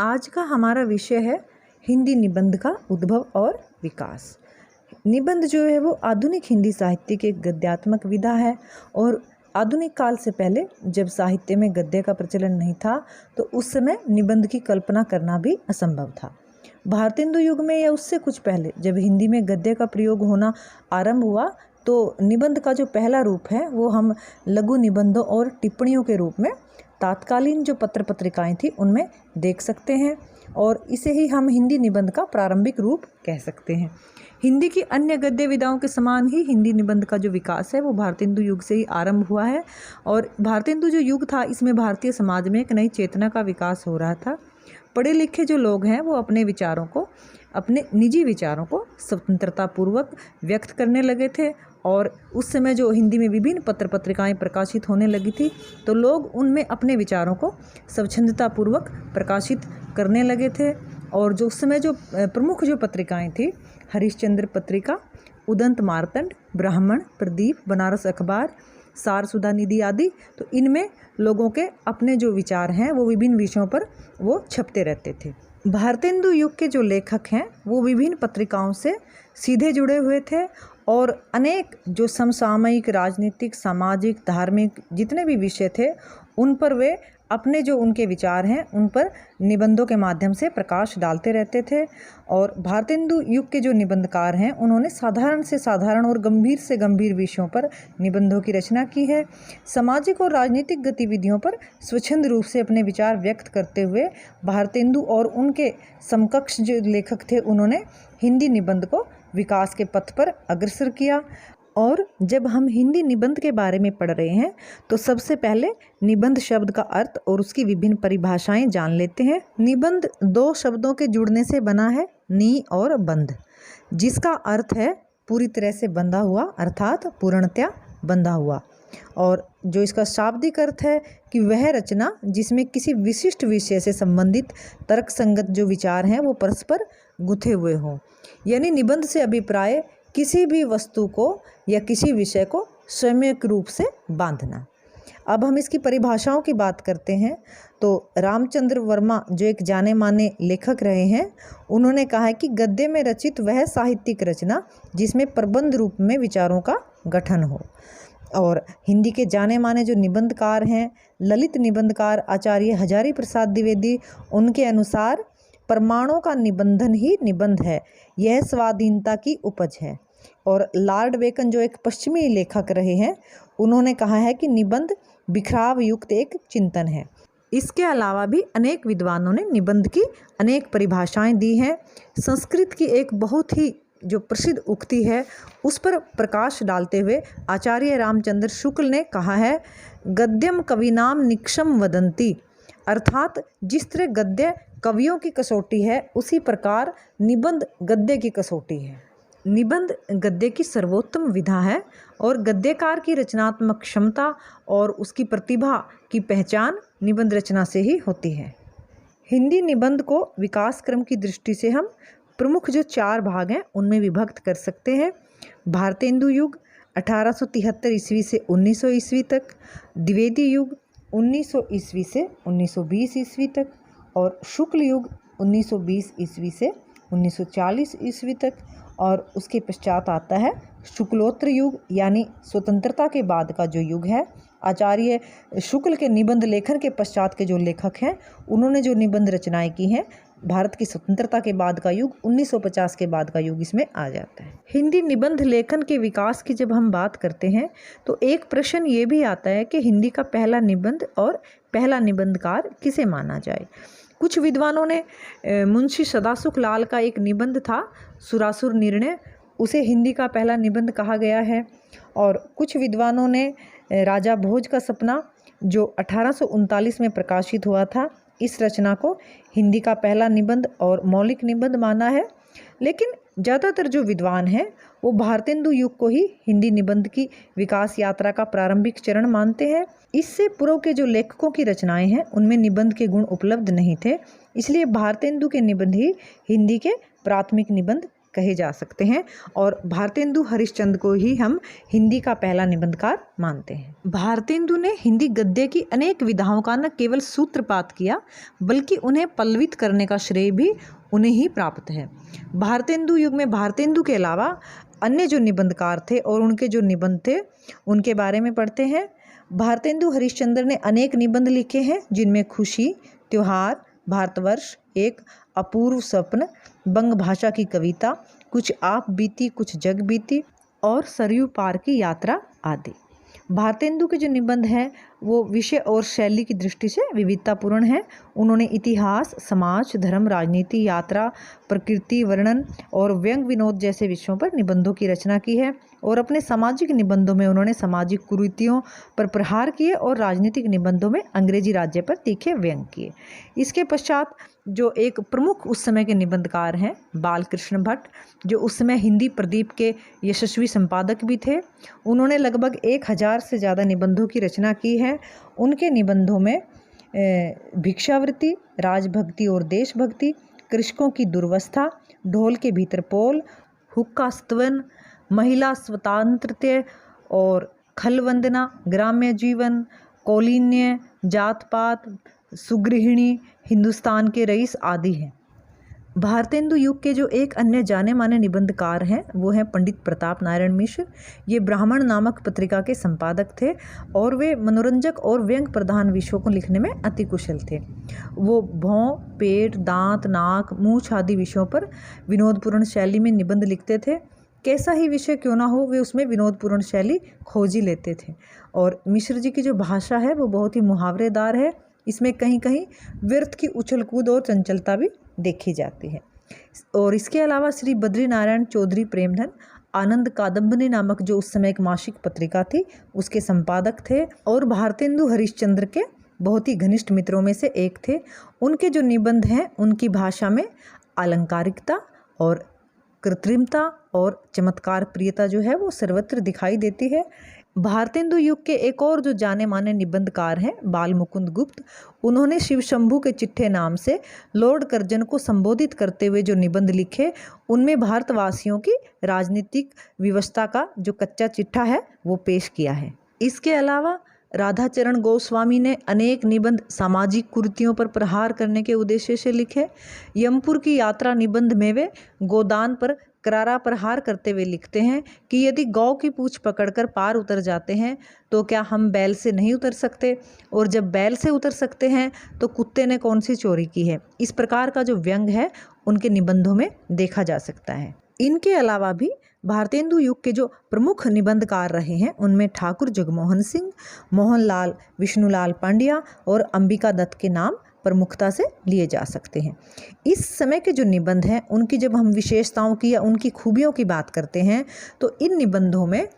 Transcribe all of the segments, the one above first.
आज का हमारा विषय है हिंदी निबंध का उद्भव और विकास। निबंध जो है वो आधुनिक हिंदी साहित्य की एक गद्यात्मक विधा है और आधुनिक काल से पहले जब साहित्य में गद्य का प्रचलन नहीं था तो उस समय निबंध की कल्पना करना भी असंभव था। भारतेंदु युग में या उससे कुछ पहले जब हिंदी में गद्य का प्रयोग होना आरंभ हुआ तो निबंध का जो पहला रूप है वो हम लघु निबंधों और टिप्पणियों के रूप में तात्कालीन जो पत्र पत्रिकाएं थी उनमें देख सकते हैं और इसे ही हम हिंदी निबंध का प्रारंभिक रूप कह सकते हैं। हिंदी की अन्य गद्य विधाओं के समान ही हिंदी निबंध का जो विकास है वो भारतेंदु युग से ही आरंभ हुआ है और भारतेंदु जो युग था इसमें भारतीय समाज में एक नई चेतना का विकास हो रहा था। पढ़े लिखे जो लोग हैं वो अपने विचारों को, अपने निजी विचारों को स्वतंत्रतापूर्वक व्यक्त करने लगे थे और उस समय जो हिंदी में विभिन्न पत्र पत्रिकाएं प्रकाशित होने लगी थी तो लोग उनमें अपने विचारों को स्वच्छंदतापूर्वक प्रकाशित करने लगे थे। और जो उस समय जो प्रमुख जो पत्रिकाएं थी, हरिश्चंद्र पत्रिका, उदंत मार्तंड, ब्राह्मण, प्रदीप, बनारस अखबार, सार सुधा निधि आदि, तो इनमें लोगों के अपने जो विचार हैं वो विभिन्न विषयों पर वो छपते रहते थे। भारतेंदु युग के जो लेखक हैं वो विभिन्न पत्रिकाओं से सीधे जुड़े हुए थे और अनेक जो समसामयिक, राजनीतिक, सामाजिक, धार्मिक जितने भी विषय थे उन पर वे अपने जो उनके विचार हैं उन पर निबंधों के माध्यम से प्रकाश डालते रहते थे। और भारतेंदु युग के जो निबंधकार हैं उन्होंने साधारण से साधारण और गंभीर से गंभीर विषयों पर निबंधों की रचना की है। सामाजिक और राजनीतिक गतिविधियों पर स्वच्छंद रूप से अपने विचार व्यक्त करते हुए भारतेंदु और उनके समकक्ष जो लेखक थे उन्होंने हिंदी निबंध को विकास के पथ पर अग्रसर किया। और जब हम हिंदी निबंध के बारे में पढ़ रहे हैं तो सबसे पहले निबंध शब्द का अर्थ और उसकी विभिन्न परिभाषाएं जान लेते हैं। निबंध दो शब्दों के जुड़ने से बना है, नी और बंध, जिसका अर्थ है पूरी तरह से बंधा हुआ अर्थात पूर्णतया बंधा हुआ। और जो इसका शाब्दिक अर्थ है कि वह रचना जिसमें किसी विशिष्ट विषय से संबंधित तर्क संगत जो विचार हैं वो परस्पर गुथे हुए हों। यानी निबंध से अभिप्राय किसी भी वस्तु को या किसी विषय को सम्यक रूप से बांधना। अब हम इसकी परिभाषाओं की बात करते हैं तो रामचंद्र वर्मा जो एक जाने माने लेखक रहे हैं उन्होंने कहा है कि गद्य में रचित वह साहित्यिक रचना जिसमें प्रबंध रूप में विचारों का गठन हो। और हिंदी के जाने माने जो निबंधकार हैं, ललित निबंधकार आचार्य हजारी प्रसाद द्विवेदी, उनके अनुसार प्रमाणों का निबंधन ही निबंध है, यह स्वाधीनता की उपज है। और लॉर्ड बेकन जो एक पश्चिमी लेखक रहे हैं उन्होंने कहा है कि निबंध बिखराव युक्त एक चिंतन है। इसके अलावा भी अनेक विद्वानों ने निबंध की अनेक परिभाषाएं दी हैं। संस्कृत की एक बहुत ही जो प्रसिद्ध उक्ति है उस पर प्रकाश डालते हुए आचार्य रामचंद्र शुक्ल ने कहा है, गद्यम कविनाम निक्षम वदंती, अर्थात जिस तरह गद्य कवियों की कसौटी है उसी प्रकार निबंध गद्य की कसौटी है। निबंध गद्य की सर्वोत्तम विधा है और गद्यकार की रचनात्मक क्षमता और उसकी प्रतिभा की पहचान निबंध रचना से ही होती है। हिंदी निबंध को विकास क्रम की दृष्टि से हम प्रमुख जो 4 भाग हैं उनमें विभक्त कर सकते हैं। भारतेंदु युग 1873 ईस्वी से 1900 ईस्वी तक, द्विवेदी युग 1900 ईस्वी से 1920 ईस्वी तक और शुक्ल युग 1920 ईस्वी से 1940 ईस्वी तक। और उसके पश्चात आता है शुक्लोत्तर युग यानी स्वतंत्रता के बाद का जो युग है। आचार्य शुक्ल के निबंध लेखन के पश्चात के जो लेखक हैं उन्होंने जो निबंध रचनाएं की हैं, भारत की स्वतंत्रता के बाद का युग 1950 के बाद का युग इसमें आ जाता है। हिंदी निबंध लेखन के विकास की जब हम बात करते हैं तो एक प्रश्न ये भी आता है कि हिंदी का पहला निबंध और पहला निबंधकार किसे माना जाए। कुछ विद्वानों ने मुंशी सदासुख लाल का एक निबंध था सुरासुर निर्णय, उसे हिंदी का पहला निबंध कहा गया है। और कुछ विद्वानों ने राजा भोज का सपना जो 1839 में प्रकाशित हुआ था, इस रचना को हिंदी का पहला निबंध और मौलिक निबंध माना है। लेकिन ज़्यादातर जो विद्वान हैं वो भारतेंदु युग को ही हिंदी निबंध की विकास यात्रा का प्रारंभिक चरण मानते हैं। इससे पूर्व के जो लेखकों की रचनाएं हैं उनमें निबंध के गुण उपलब्ध नहीं थे, इसलिए भारतेंदु के निबंध ही हिंदी के प्राथमिक निबंध कहे जा सकते हैं और भारतेंदु हरिश्चंद्र को ही हम हिंदी का पहला निबंधकार मानते हैं। भारतेंदु ने हिंदी गद्य की अनेक विधाओं का न केवल सूत्रपात किया बल्कि उन्हें पल्लवित करने का श्रेय भी उन्हें ही प्राप्त है। भारतेंदु युग में भारतेंदु के अलावा अन्य जो निबंधकार थे और उनके जो निबंध थे उनके बारे में पढ़ते हैं। भारतेंदु हरिश्चंद्र ने अनेक निबंध लिखे हैं जिनमें खुशी, त्योहार, भारतवर्ष, एक अपूर्व स्वप्न, बंग भाषा की कविता, कुछ आप बीती कुछ जग बीती और सरयू पार की यात्रा आदि। भारतेंदु के जो निबंध हैं वो विषय और शैली की दृष्टि से विविधतापूर्ण है। उन्होंने इतिहास, समाज, धर्म, राजनीति, यात्रा, प्रकृति वर्णन और व्यंग विनोद जैसे विषयों पर निबंधों की रचना की है और अपने सामाजिक निबंधों में उन्होंने सामाजिक कुरीतियों पर प्रहार किए और राजनीतिक निबंधों में अंग्रेजी राज्य पर तीखे व्यंग किए। इसके पश्चात जो एक प्रमुख उस समय के निबंधकार हैं बालकृष्ण भट्ट, जो उस समय हिंदी प्रदीप के यशस्वी संपादक भी थे। उन्होंने लगभग 1000 से ज़्यादा निबंधों की रचना की है। उनके निबंधों में भिक्षावृत्ति, राजभक्ति और देशभक्ति, कृषकों की दुर्वस्था, ढोल के भीतर पोल, हुक्का स्तवन, महिला स्वतंत्रता और खल वंदना, ग्राम्य जीवन, कौलीन्य, जात पात, सुगृहिणी, हिंदुस्तान के रईस आदि हैं। भारतेंदु युग के जो एक अन्य जाने माने निबंधकार हैं वो हैं पंडित प्रताप नारायण मिश्र। ये ब्राह्मण नामक पत्रिका के संपादक थे और वे मनोरंजक और व्यंग प्रधान विषयों को लिखने में अति कुशल थे। वो भौं, पेट, दांत, नाक, मूछ आदि विषयों पर विनोदपूर्ण शैली में निबंध लिखते थे। कैसा ही विषय क्यों ना हो वे उसमें विनोदपूर्ण शैली खोज ही लेते थे। और मिश्र जी की जो भाषा है वो बहुत ही मुहावरेदार है। इसमें कहीं कहीं व्यर्थ की उछल कूद और चंचलता भी देखी जाती है। और इसके अलावा श्री बद्री नारायण चौधरी प्रेमधन आनंद कादम्बनी नामक जो उस समय एक मासिक पत्रिका थी उसके संपादक थे और भारतेंदु हरिश्चंद्र के बहुत ही घनिष्ठ मित्रों में से एक थे। उनके जो निबंध हैं उनकी भाषा में अलंकारिकता और कृत्रिमता और चमत्कार प्रियता जो है वो सर्वत्र दिखाई देती है। भारतेंदु युग के एक और जो जाने माने निबंधकार हैं बाल मुकुंद गुप्त, उन्होंने शिव शंभू के चिट्ठे नाम से लॉर्ड कर्जन को संबोधित करते हुए जो निबंध लिखे उनमें भारतवासियों की राजनीतिक व्यवस्था का जो कच्चा चिट्ठा है वो पेश किया है। इसके अलावा राधाचरण गोस्वामी ने अनेक निबंध सामाजिक कुरीतियों पर प्रहार करने के उद्देश्य से लिखे। यमपुर की यात्रा निबंध में वे गोदान पर करारा प्रहार करते हुए लिखते हैं कि यदि गौ की पूंछ पकड़कर पार उतर जाते हैं तो क्या हम बैल से नहीं उतर सकते, और जब बैल से उतर सकते हैं तो कुत्ते ने कौन सी चोरी की है। इस प्रकार का जो व्यंग है उनके निबंधों में देखा जा सकता है। इनके अलावा भी भारतेंदु युग के जो प्रमुख निबंधकार रहे हैं उनमें ठाकुर जगमोहन सिंह, मोहनलाल विष्णुलाल पांड्या और अंबिका दत्त के नाम प्रमुखता से लिए जा सकते हैं। इस समय के जो निबंध हैं उनकी जब हम विशेषताओं की या उनकी खूबियों की बात करते हैं तो इन निबंधों में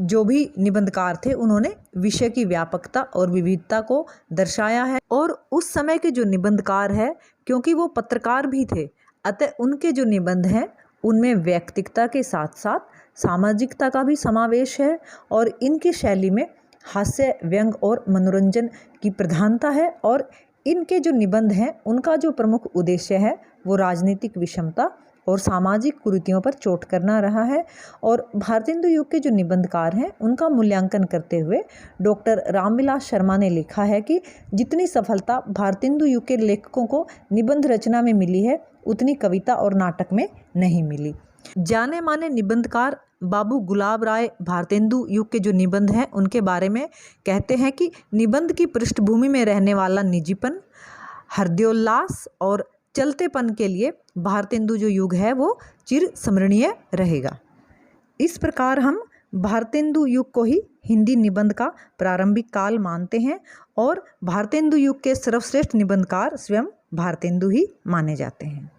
जो भी निबंधकार थे उन्होंने विषय की व्यापकता और विविधता को दर्शाया है। और उस समय के जो निबंधकार है क्योंकि वो पत्रकार भी थे, अतः उनके जो निबंध हैं उनमें व्यक्तिकता के साथ साथ सामाजिकता का भी समावेश है और इनकी शैली में हास्य, व्यंग और मनोरंजन की प्रधानता है। और इनके जो निबंध हैं उनका जो प्रमुख उद्देश्य है वो राजनीतिक विषमता और सामाजिक कुरीतियों पर चोट करना रहा है। और भारतेंदु युग के जो निबंधकार हैं उनका मूल्यांकन करते हुए डॉक्टर रामविलास शर्मा ने लिखा है कि जितनी सफलता भारतेंदु युग के लेखकों को निबंध रचना में मिली है उतनी कविता और नाटक में नहीं मिली। जाने माने निबंधकार बाबू गुलाब राय भारतेंदु युग के जो निबंध हैं उनके बारे में कहते हैं कि निबंध की पृष्ठभूमि में रहने वाला निजीपन, हृदयोल्लास और चलतेपन के लिए भारतेंदु जो युग है वो चिर स्मरणीय रहेगा। इस प्रकार हम भारतेंदु युग को ही हिंदी निबंध का प्रारंभिक काल मानते हैं और भारतेंदु युग के सर्वश्रेष्ठ निबंधकार स्वयं भारतेंदु ही माने जाते हैं।